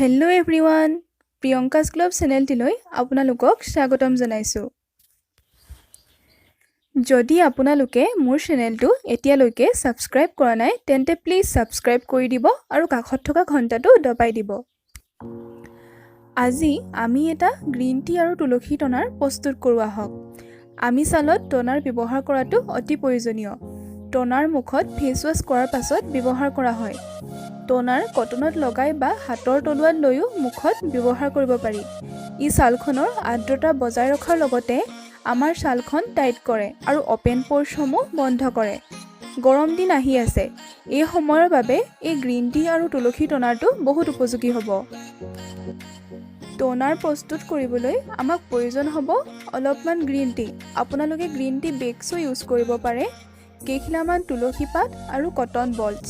Hello' everyone, প্ৰিয়ংকাছ globe চেনেলটিলৈ আপোনালোকক স্বাগতম জনাইছোঁ। যদি আপোনালোকে মোৰ চেনেলটো এতিয়ালৈকে ছাবস্ক্ৰাইব কৰা নাই তেন্তে প্লিজ ছাবস্ক্ৰাইব কৰি দিব আৰু কাষত থকা ঘণ্টাটো দবাই দিব। আজি আমি এটা গ্ৰীণ টি আৰু তুলসী টনাৰ প্ৰস্তুত কৰোঁ আহক। আমি ছালত টনাৰ ব্যৱহাৰ কৰাটো অতি প্ৰয়োজনীয়। টনাৰ মুখত ফেচ ৱাছ কৰাৰ পাছত ব্যৱহাৰ কৰা হয়। টনাৰ কটনত লগাই বা হাতৰ তলুৱাত লৈও মুখত ব্যৱহাৰ কৰিব পাৰি। ই ছালখনৰ আৰ্দ্ৰতা বজাই ৰখাৰ লগতে আমাৰ ছালখন টাইট কৰে আৰু অপেন প'ৰ্ছসমূহ বন্ধ কৰে। গৰম দিন আহি আছে, এই সময়ৰ বাবে এই গ্ৰীণ টি আৰু তুলসী টনাৰটো বহুত উপযোগী হ'ব। টনাৰ প্ৰস্তুত কৰিবলৈ আমাক প্ৰয়োজন হ'ব অলপমান গ্ৰীণ টি। আপোনালোকে গ্ৰীণ টি বেগছো ইউজ কৰিব পাৰে, কেইখিলামান তুলসী পাত আৰু কটন বলছ।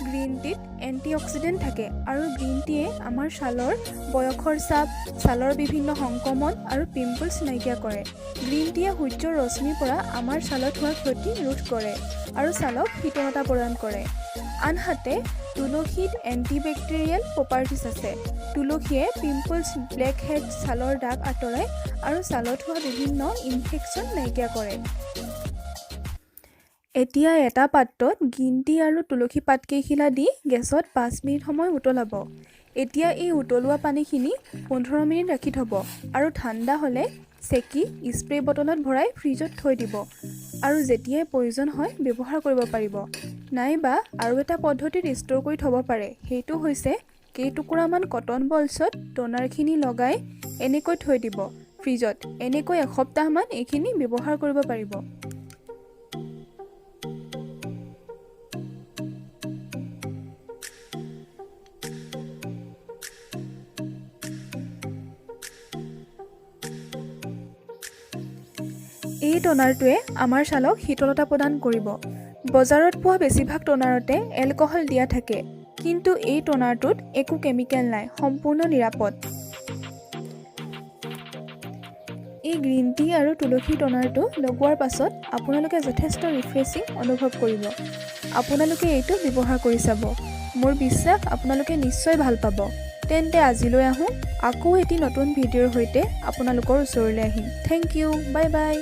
গ্ৰীণ টিত এণ্টিঅক্সিডেণ্ট থাকে আৰু গ্ৰীণ টিয়ে আমাৰ ছালৰ বয়সৰ চাপ, ছালৰ বিভিন্ন সংক্ৰমণ আৰু পিম্পলছ নাইকিয়া কৰে। গ্ৰীণ টিয়ে সূৰ্যৰ ৰশ্মিৰ পৰা আমাৰ ছালত হোৱা ক্ষতি ৰোধ কৰে আৰু ছালক শীতলতা প্ৰদান কৰে। আনহাতে তুলসীত এণ্টিবেক্টেৰিয়েল প্ৰপাৰ্টিজ আছে। তুলসীয়ে পিম্পলছ, ব্লেক হেড, ছালৰ দাগ আঁতৰায় আৰু ছালত হোৱা বিভিন্ন ইনফেকশ্যন নাইকিয়া কৰে। এতিয়া এটা পাত্ৰত গ্ৰীণ টি আৰু তুলসী পাতকেইখিলা দি গেছত 5 মিনিট সময় উতলাব। এতিয়া এই উতলোৱা পানীখিনি 15 মিনিট ৰাখি থ'ব আৰু ঠাণ্ডা হ'লে চেকি স্প্ৰে বটলত ভৰাই ফ্ৰিজত থৈ দিব আৰু যেতিয়াই প্ৰয়োজন হয় ব্যৱহাৰ কৰিব পাৰিব। নাইবা আৰু এটা পদ্ধতিত ষ্ট'ৰ কৰি থ'ব পাৰে, সেইটো হৈছে কেইটুকুৰামান কটন বলছত টনাৰখিনি লগাই এনেকৈ থৈ দিব ফ্ৰিজত। এনেকৈ এসপ্তাহমান এইখিনি ব্যৱহাৰ কৰিব পাৰিব। এই টনাৰটোৱে আমাৰ ছালক শীতলতা প্ৰদান কৰিব। বজাৰত পোৱা বেছিভাগ টনাৰতে এলকহল দিয়া থাকে, কিন্তু এই টনাৰটোত একো কেমিকেল নাই, সম্পূৰ্ণ নিৰাপদ। এই গ্ৰীণ টি আৰু তুলসী টনাৰটো লগোৱাৰ পাছত আপোনালোকে যথেষ্ট ৰিফ্ৰেছিং অনুভৱ কৰিব। আপোনালোকে এইটো ব্যৱহাৰ কৰি চাব। মোৰ বিশ্বাস আপোনালোকে নিশ্চয় ভাল পাব। তেন্তে আজিলৈ আহোঁ, আকৌ এটি নতুন ভিডিঅ'ৰ সৈতে আপোনালোকৰ ওচৰলৈ আহিম। Thank you, bye by.